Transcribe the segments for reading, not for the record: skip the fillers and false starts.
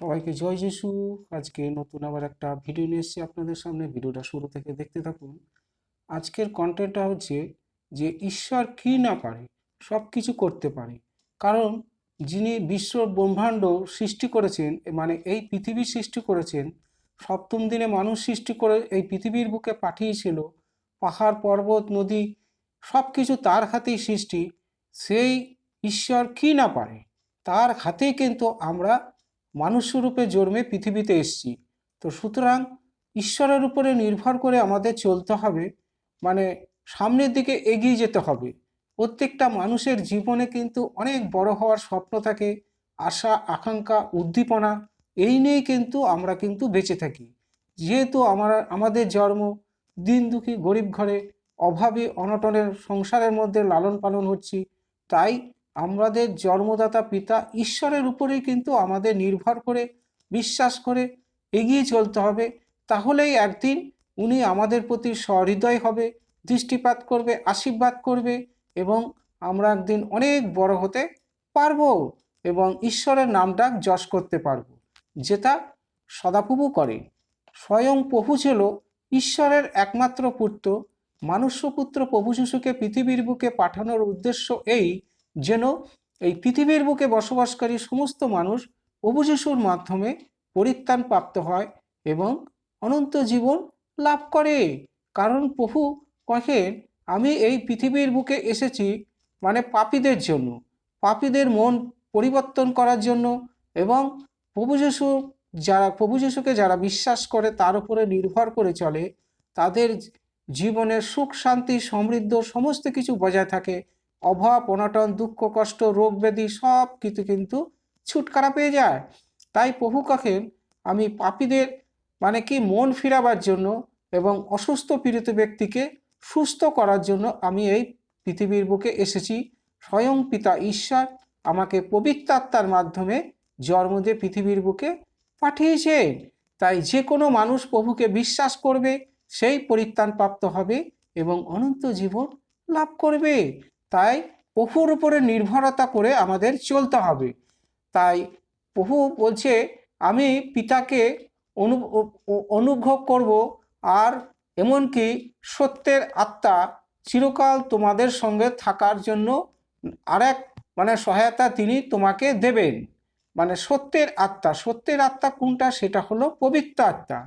সবাইকে জয় যিশু। আজকে নতুন আবার একটা ভিডিও নিয়ে এসেছি আপনাদের সামনে। ভিডিওটা শুরু থেকে দেখতে থাকুন। আজকের কন্টেন্টটা হচ্ছে যে ঈশ্বর কি না পারে, সব কিছু করতে পারে। কারণ যিনি বিশ্ব ব্রহ্মাণ্ড সৃষ্টি করেছেন, মানে এই পৃথিবী সৃষ্টি করেছেন, সপ্তম দিনে মানুষ সৃষ্টি করে এই পৃথিবীর বুকে পাঠিয়েছিল। পাহাড় পর্বত নদী সব কিছু তার হাতেই সৃষ্টি। সেই ঈশ্বর কি না পারে, তার হাতেই কিন্তু আমরা মানুষরূপে জন্মে পৃথিবীতে এসেছি। তো সুতরাং ঈশ্বরের উপরে নির্ভর করে আমাদের চলতে হবে, মানে সামনের দিকে এগিয়ে যেতে হবে। প্রত্যেকটা মানুষের জীবনে কিন্তু অনেক বড় হওয়ার স্বপ্ন থাকে, আশা আকাঙ্ক্ষা উদ্দীপনা, এই নিয়েই কিন্তু আমরা কিন্তু বেঁচে থাকি। যেহেতু আমাদের জন্ম দিন দুঃখী গরিব ঘরে, অভাবী অনটনের সংসারের মধ্যে লালন পালন হচ্ছি, তাই আমাদের জন্মদাতা পিতা ঈশ্বরের উপরেই কিন্তু আমাদের নির্ভর করে বিশ্বাস করে এগিয়ে চলতে হবে। তাহলেই একদিন উনি আমাদের প্রতি সহৃদয় হবে, দৃষ্টিপাত করবে, আশীর্বাদ করবে, এবং আমরা একদিন অনেক বড় হতে পারবো এবং ঈশ্বরের নামটা যশ করতে পারবো, যেটা সদাপ্রভু করে। স্বয়ং প্রভু ছিল ঈশ্বরের একমাত্র পুত্র। মানুষ্যপুত্র প্রভু যিশুকে পৃথিবীর বুকে পাঠানোর উদ্দেশ্য এই, যেন এই পৃথিবীর বুকে বসবাসকারী সমস্ত মানুষ প্রভু যিশুর মাধ্যমে পরিত্রাণ প্রাপ্ত হয় এবং অনন্ত জীবন লাভ করে। কারণ প্রভু কহেন, আমি এই পৃথিবীর বুকে এসেছি মানে পাপীদের জন্য, পাপীদের মন পরিবর্তন করার জন্য, এবং প্রভু যিশুকে যারা বিশ্বাস করে, তার উপরে নির্ভর করে চলে, তাদের জীবনের সুখ শান্তি সমৃদ্ধ সমস্ত কিছু বজায় থাকে। অভাব অনটন দুঃখ কষ্ট রোগ ব্যাধি সব কিছু কিন্তু ছুটকারা পেয়ে যায়। তাই প্রভু কহেন, আমি পাপীদের মানে কি মন ফিরাবার জন্য এবং অসুস্থ পীড়িত ব্যক্তিকে সুস্থ করার জন্য আমি এই পৃথিবীর বুকে এসেছি। স্বয়ং পিতা ঈশ্বর আমাকে পবিত্র আত্মার মাধ্যমে জন্ম দিয়ে পৃথিবীর বুকে পাঠিয়েছেন। তাই যে কোনো মানুষ প্রভুকে বিশ্বাস করবে, সেই পরিত্রাণ প্রাপ্ত হবে এবং অনন্ত জীবন লাভ করবে। তাই প্রভুর উপরে নির্ভরতা করে আমাদের চলতে হবে। তাই প্রভু বলছে, আমি পিতাকে অনুভব করব, আর এমনকি সত্যের আত্মা চিরকাল তোমাদের সঙ্গে থাকার জন্য আরেক মানে সহায়তা তিনি তোমাকে দেবেন। মানে সত্যের আত্মা কোনটা, সেটা হলো পবিত্র আত্মা।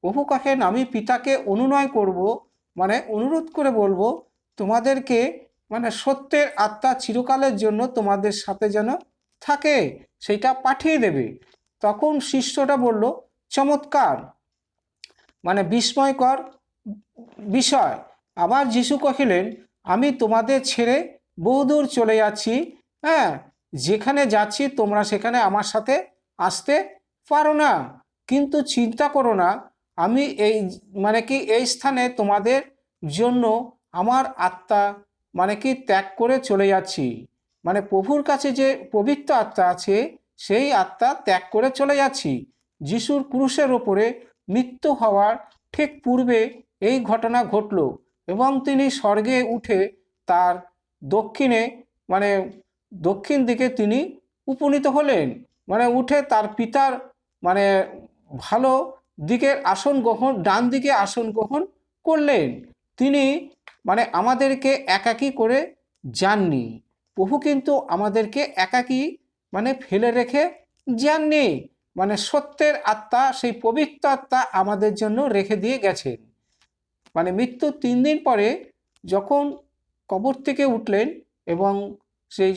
প্রভু কহেন, আমি পিতাকে অনুনয় করব, মানে অনুরোধ করে বলবো তোমাদেরকে, মানে সত্যের আত্মা চিরকালের জন্য তোমাদের সাথে যেন থাকে, সেইটা পাঠিয়ে দেবে। তখন শিষ্যটা বলল, চমৎকার, মানে বিস্ময়কর বিষয়। আবার যিশু কহিলেন, আমি তোমাদের ছেড়ে বহুদূর চলে যাচ্ছি, হ্যাঁ, যেখানে যাচ্ছি তোমরা সেখানে আমার সাথে আসতে পারো না, কিন্তু চিন্তা করো না, আমি এই মানে কি এই স্থানে তোমাদের জন্য আমার আত্মা মানে কি ত্যাগ করে চলে যাচ্ছি। মানে প্রভুর কাছে যে পবিত্র আত্মা আছে, সেই আত্মা ত্যাগ করে চলে যাচ্ছি। যিশুর ক্রুশের ওপরে মৃত্যু হওয়ার ঠিক পূর্বে এই ঘটনা ঘটল, এবং তিনি স্বর্গে উঠে তার দক্ষিণে মানে দক্ষিণ দিকে তিনি উপনীত হলেন, মানে উঠে তার পিতার মানে ভালো দিকের আসন গ্রহণ, ডান দিকে আসন গ্রহণ করলেন। তিনি মানে আমাদেরকে একাকী করে যাননি। প্রভু কিন্তু আমাদেরকে একাকী মানে ফেলে রেখে যাননি, মানে সত্যের আত্মা, সেই পবিত্র আত্মা আমাদের জন্য রেখে দিয়ে গেছেন। মানে মৃত্যুর 3 দিন পরে যখন কবর থেকে উঠলেন, এবং সেই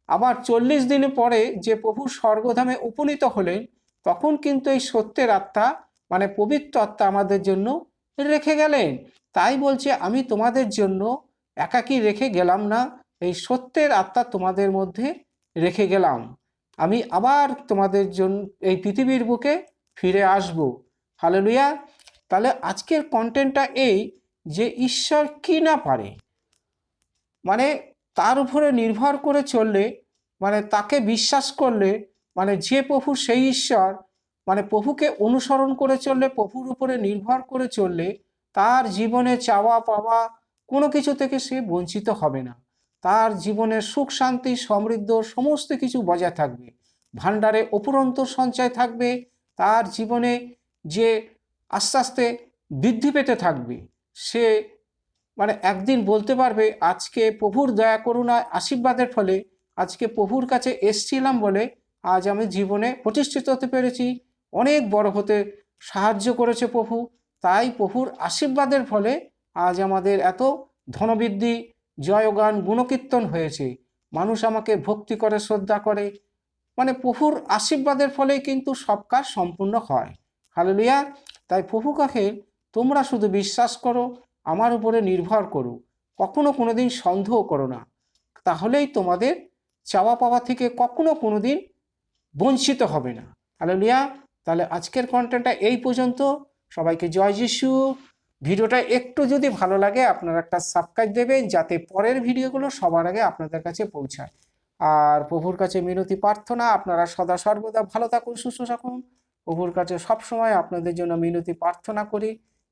আবার 40 দিন পরে যে প্রভু স্বর্গধামে উপনীত হলেন, তখন কিন্তু এই সত্যের আত্মা মানে পবিত্র আত্মা আমাদের জন্য রেখে গেলেন। তাই বলছে, আমি তোমাদের জন্য একাকী রেখে গেলাম না, এই সত্যের আত্মা তোমাদের মধ্যে রেখে গেলাম। আমি আবার তোমাদের জন্য এই পৃথিবীর বুকে ফিরে আসব। হালেলুয়া। তাহলে আজকের কন্টেন্টটা এই, যে ঈশ্বর কি না পারে, মানে তার উপরে নির্ভর করে চললে, মানে তাকে বিশ্বাস করলে, মানে যে প্রভু সেই ঈশ্বর, মানে প্রভুকে অনুসরণ করে চললে, প্রভুর উপরে নির্ভর করে চললে, তার জীবনে চাওয়া পাওয়া কোনো কিছু থেকে সে বঞ্চিত হবে না। তার জীবনের সুখ শান্তি সমৃদ্ধ সমস্ত কিছু বজায় থাকবে। ভাণ্ডারে অপুরন্ত সঞ্চয় থাকবে, তার জীবনে যে আস্তে আস্তে বৃদ্ধি পেতে থাকবে। সে মানে একদিন বলতে পারবে আজকে প্রভুর দয়া করুণা আশীর্বাদের ফলে আজকে প্রভুর কাছে এসছিলাম বলে আজ আমি জীবনে প্রতিষ্ঠিত হতে পেরেছি, অনেক বড় হতে সাহায্য করেছে প্রভু। তাই প্রভুর আশীর্বাদের ফলে আজ আমাদের এত ধনবৃদ্ধি, জয়গান, গুণকীর্তন হয়েছে। মানুষ আমাকে ভক্তি করে, শ্রদ্ধা করে, মানে প্রভুর আশীর্বাদের ফলেই কিন্তু সব কাজ সম্পূর্ণ হয়। হালেলুয়া। তাই প্রভু কাছে তোমরা শুধু বিশ্বাস করো, আমার উপরে নির্ভর করো, কখনো কোনোদিন সন্দেহ করো না, তাহলেই তোমাদের চাওয়া পাওয়া থেকে কখনো কোনোদিন বঞ্চিত হবে না। হালেলুয়া। তাহলে আজকের কন্টেন্টটা এই পর্যন্ত। সবাইকে জয় যিশু। ভিডিওটা একটু যদি ভালো লাগে আপনারা একটা সাবস্ক্রাইব দেবেন, যাতে পরের ভিডিওগুলো সবার আগে আপনাদের কাছে পৌঁছায়। আর প্রভুর কাছে মিনতি প্রার্থনা, আপনারা সদা সর্বদা ভালো থাকুন, সুস্থ থাকুন। প্রভুর কাছে সবসময় আপনাদের জন্য মিনতি প্রার্থনা করি,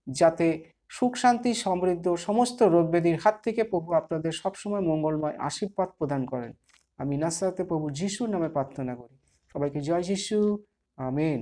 যাতে সুখ শান্তি সমৃদ্ধ সমস্ত রোগ ব্যাধির হাত থেকে প্রভু আপনাদের সবসময় মঙ্গলময় আশীর্বাদ প্রদান করেন। আমি নাসরাতে প্রভু যিশুর নামে প্রার্থনা করি। সবাইকে জয় যিশু। আমেন।